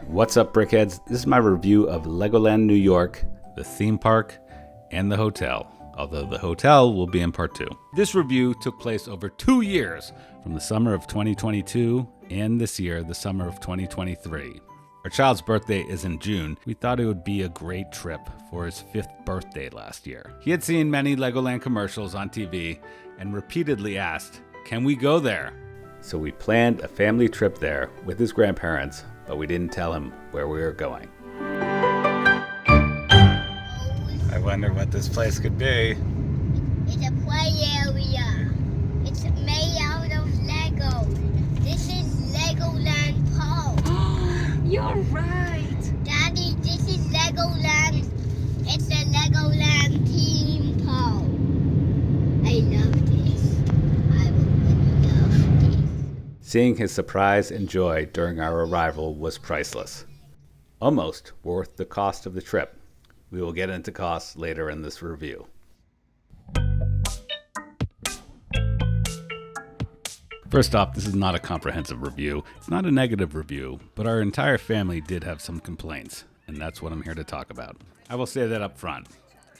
What's up, Brickheads? This is my review of Legoland, New York, the theme park, and the hotel, although the hotel will be in part 2. This review took place over 2 years, from the summer of 2022 and this year, the summer of 2023. Our child's birthday is in June. We thought it would be a great trip for his 5th birthday last year. He had seen many Legoland commercials on TV and repeatedly asked, "Can we go there?" So we planned a family trip there with his grandparents, but we didn't tell him where we were going. I wonder what this place could be. It's a play area. It's made out of Lego. This is Legoland Park. You're right. Daddy, this is Legoland. It's a Legoland theme park. I love this. I will love this. Seeing his surprise and joy during our arrival was priceless. Almost worth the cost of the trip. We will get into costs later in this review. First off, this is not a comprehensive review. It's not a negative review, but our entire family did have some complaints, and that's what I'm here to talk about. I will say that up front.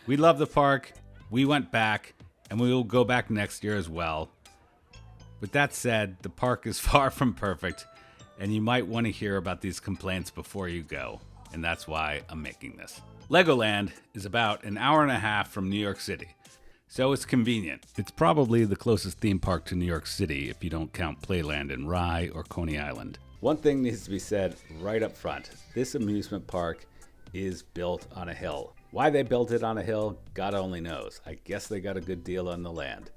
We love the park, we went back, and we will go back next year as well. With that said, the park is far from perfect, and you might want to hear about these complaints before you go, and that's why I'm making this. Legoland is about an hour and a half from New York City, so it's convenient. It's probably the closest theme park to New York City if you don't count Playland in Rye or Coney Island. One thing needs to be said right up front. This amusement park is built on a hill. Why they built it on a hill, God only knows. I guess they got a good deal on the land.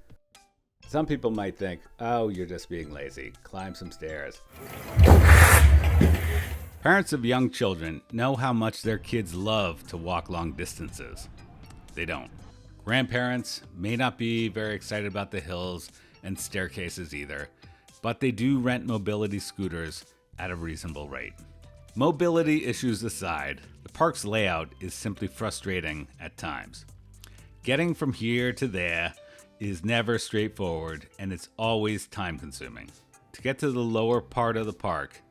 Some people might think, oh, you're just being lazy. Climb some stairs. Parents of young children know how much their kids love to walk long distances. They don't. Grandparents may not be very excited about the hills and staircases either, but they do rent mobility scooters at a reasonable rate. Mobility issues aside, the park's layout is simply frustrating at times. Getting from here to there is never straightforward, and it's always time-consuming. To get to the lower part of the park,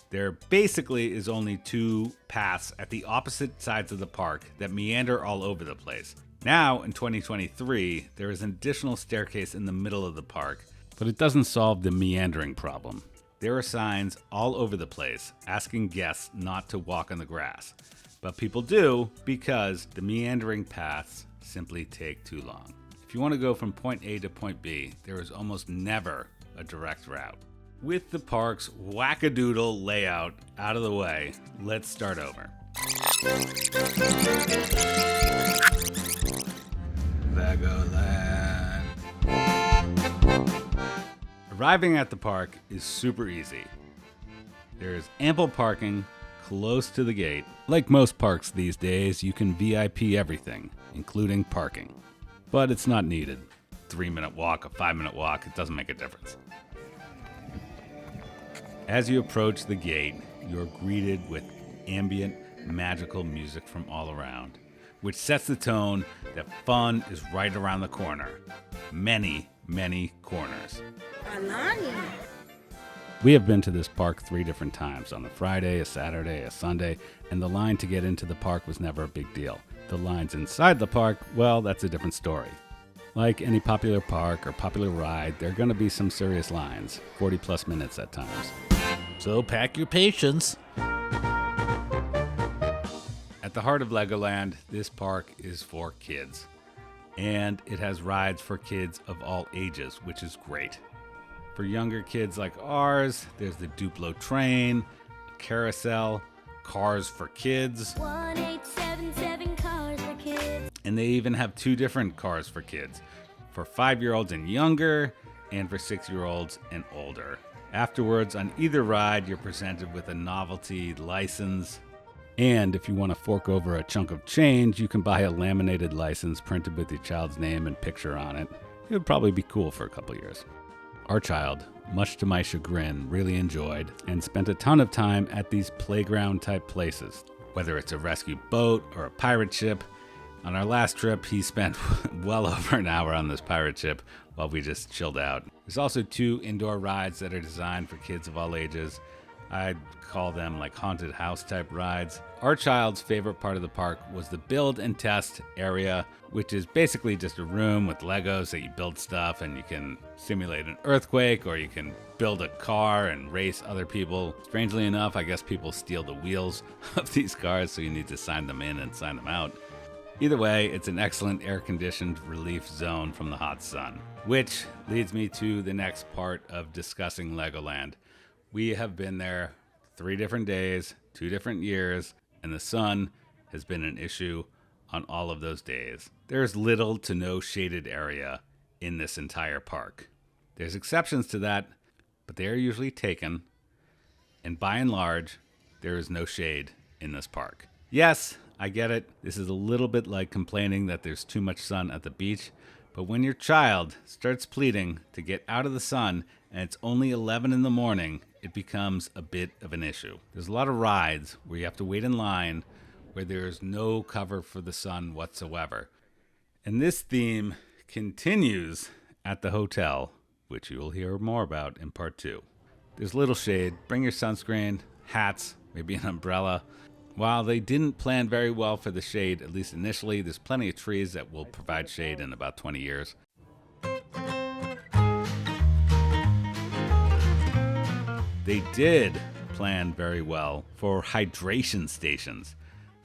there basically is only 2 paths at the opposite sides of the park that meander all over the place. Now, in 2023, there is an additional staircase in the middle of the park, but it doesn't solve the meandering problem. There are signs all over the place asking guests not to walk on the grass, but people do because the meandering paths simply take too long. If you want to go from point A to point B, there is almost never a direct route. With the park's wackadoodle layout out of the way, let's start over. Legoland. Arriving at the park is super easy. There is ample parking close to the gate. Like most parks these days, you can VIP everything, including parking. But it's not needed. 3-minute walk, a 5-minute walk, it doesn't make a difference. As you approach the gate, you're greeted with ambient, magical music from all around, which sets the tone that fun is right around the corner. Many, many corners. We have been to this park 3 different times, on a Friday, a Saturday, a Sunday, and the line to get into the park was never a big deal. The lines inside the park, well, that's a different story. Like any popular park or popular ride, there are going to be some serious lines, 40 plus minutes at times. So pack your patience. At the heart of Legoland, this park is for kids. And it has rides for kids of all ages, which is great. For younger kids like ours, there's the Duplo train, a carousel, Cars for Kids. 1877 Cars for Kids. And they even have 2 different Cars for Kids, for 5-year-olds and younger, and for 6-year-olds and older. Afterwards, on either ride, you're presented with a novelty license. And if you want to fork over a chunk of change, you can buy a laminated license printed with your child's name and picture on it. It would probably be cool for a couple years. Our child, much to my chagrin, really enjoyed and spent a ton of time at these playground-type places, whether it's a rescue boat or a pirate ship. On our last trip, he spent well over an hour on this pirate ship while we just chilled out. There's also 2 indoor rides that are designed for kids of all ages. I'd call them like haunted house type rides. Our child's favorite part of the park was the build and test area, which is basically just a room with Legos that you build stuff and you can simulate an earthquake, or you can build a car and race other people. Strangely enough, I guess people steal the wheels of these cars, so you need to sign them in and sign them out. Either way, it's an excellent air-conditioned relief zone from the hot sun. Which leads me to the next part of discussing Legoland. We have been there 3 different days, 2 different years, and the sun has been an issue on all of those days. There's little to no shaded area in this entire park. There's exceptions to that, but they are usually taken, and by and large, there is no shade in this park. Yes, I get it. This is a little bit like complaining that there's too much sun at the beach, but when your child starts pleading to get out of the sun and it's only 11 in the morning, it becomes a bit of an issue. There's a lot of rides where you have to wait in line where there's no cover for the sun whatsoever. And this theme continues at the hotel, which you will hear more about in part 2. There's little shade. Bring your sunscreen, hats, maybe an umbrella. While they didn't plan very well for the shade, at least initially, there's plenty of trees that will provide shade in about 20 years. They did plan very well for hydration stations.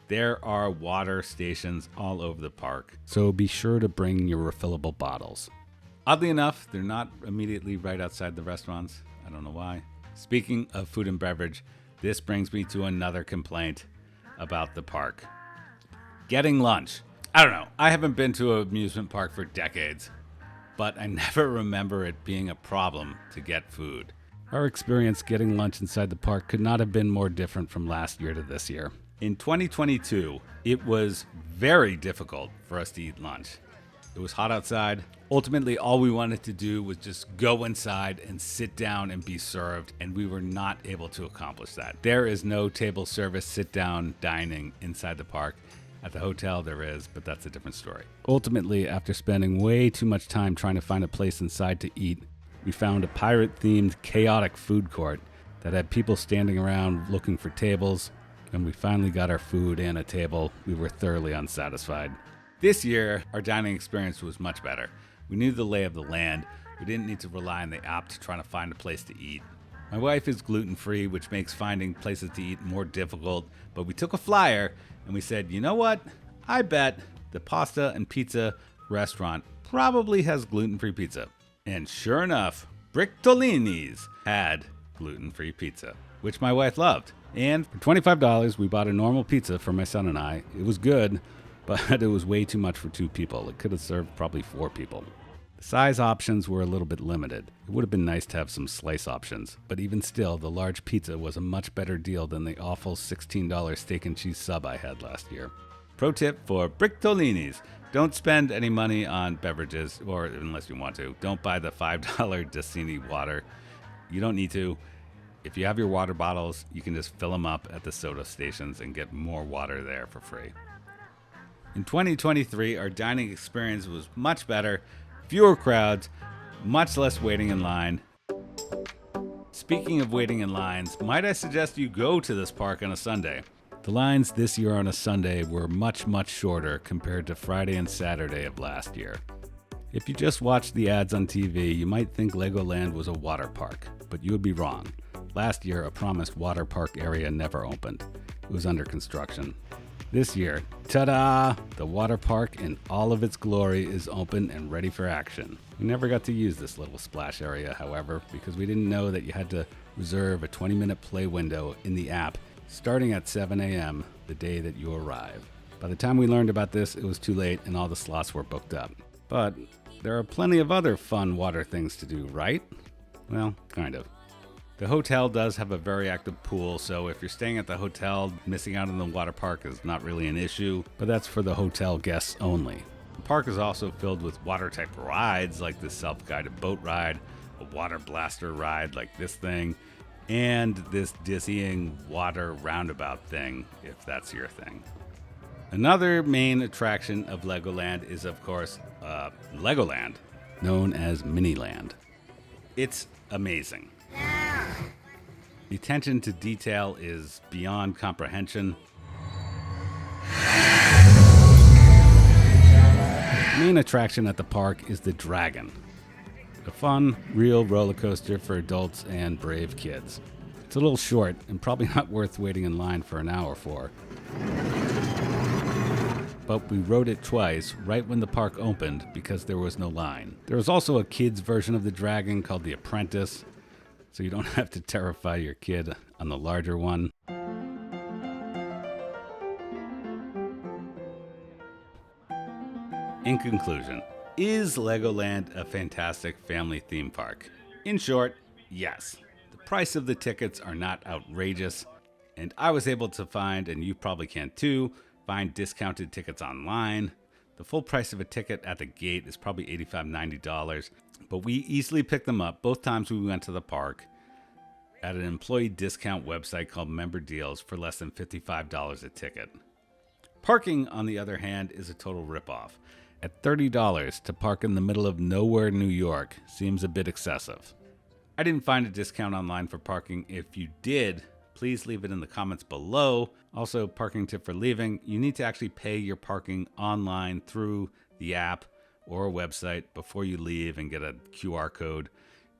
There are water stations all over the park, so be sure to bring your refillable bottles. Oddly enough, they're not immediately right outside the restaurants. I don't know why. Speaking of food and beverage, this brings me to another complaint about the park. Getting lunch. I don't know. I haven't been to an amusement park for decades, but I never remember it being a problem to get food. Our experience getting lunch inside the park could not have been more different from last year to this year. In 2022, it was very difficult for us to eat lunch. It was hot outside. Ultimately, all we wanted to do was just go inside and sit down and be served, and we were not able to accomplish that. There is no table service, sit-down dining inside the park. At the hotel there is, but that's a different story. Ultimately, after spending way too much time trying to find a place inside to eat, we found a pirate-themed chaotic food court that had people standing around looking for tables. When we finally got our food and a table, we were thoroughly unsatisfied. This year, our dining experience was much better. We knew the lay of the land. We didn't need to rely on the app to try to find a place to eat. My wife is gluten-free, which makes finding places to eat more difficult, but we took a flyer and we said, you know what? I bet the pasta and pizza restaurant probably has gluten-free pizza. And sure enough, Brictolini's had gluten-free pizza, which my wife loved. And for $25, we bought a normal pizza for my son and I. It was good, but it was way too much for 2 people. It could have served probably 4 people. The size options were a little bit limited. It would have been nice to have some slice options, but even still, the large pizza was a much better deal than the awful $16 steak and cheese sub I had last year. Pro tip for Brictolini's: don't spend any money on beverages, or unless you want to. Don't buy the $5 Dasini water. You don't need to. If you have your water bottles, you can just fill them up at the soda stations and get more water there for free. In 2023, our dining experience was much better, fewer crowds, much less waiting in line. Speaking of waiting in lines, might I suggest you go to this park on a Sunday? The lines this year on a Sunday were much, much shorter compared to Friday and Saturday of last year. If you just watched the ads on TV, you might think Legoland was a water park, but you would be wrong. Last year, a promised water park area never opened. It was under construction. This year, ta-da! The water park in all of its glory is open and ready for action. We never got to use this little splash area, however, because we didn't know that you had to reserve a 20-minute play window in the app starting at 7 a.m. the day that you arrive. By the time we learned about this, it was too late and all the slots were booked up. But there are plenty of other fun water things to do, right? Well, kind of. The hotel does have a very active pool, so if you're staying at the hotel, missing out on the water park is not really an issue, but that's for the hotel guests only. The park is also filled with water-type rides like this self-guided boat ride, a water blaster ride like this thing, and this dizzying water roundabout thing, if that's your thing. Another main attraction of Legoland is, of course, Legoland, known as Miniland. It's amazing. The attention to detail is beyond comprehension. The main attraction at the park is the Dragon, a fun, real roller coaster for adults and brave kids. It's a little short and probably not worth waiting in line for an hour for. But we rode it twice right when the park opened because there was no line. There was also a kids version of the Dragon called the Apprentice, so you don't have to terrify your kid on the larger one. In conclusion, is Legoland a fantastic family theme park? In short, yes. The price of the tickets are not outrageous, and I was able to find, and you probably can too, find discounted tickets online. The full price of a ticket at the gate is probably $85, $90, but we easily picked them up both times we went to the park at an employee discount website called Member Deals for less than $55 a ticket. Parking, on the other hand, is a total ripoff. At $30 to park in the middle of nowhere, New York, seems a bit excessive. I didn't find a discount online for parking. If you did, please leave it in the comments below. Also, parking tip for leaving, you need to actually pay your parking online through the app or a website before you leave and get a QR code.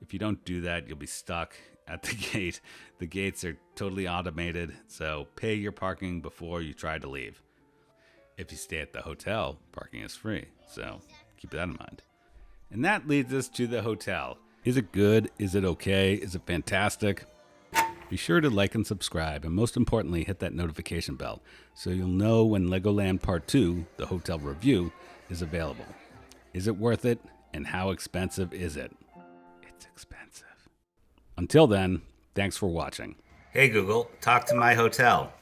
If you don't do that, you'll be stuck at the gate. The gates are totally automated, so pay your parking before you try to leave. If you stay at the hotel, parking is free, so keep that in mind. And that leads us to the hotel. Is it good? Is it okay? Is it fantastic? Be sure to like and subscribe, and most importantly, hit that notification bell so you'll know when Legoland Part 2, the hotel review, is available. Is it worth it? And how expensive is it? It's expensive. Until then, thanks for watching. Hey Google, talk to my hotel.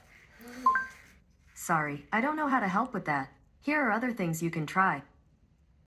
Sorry, I don't know how to help with that. Here are other things you can try.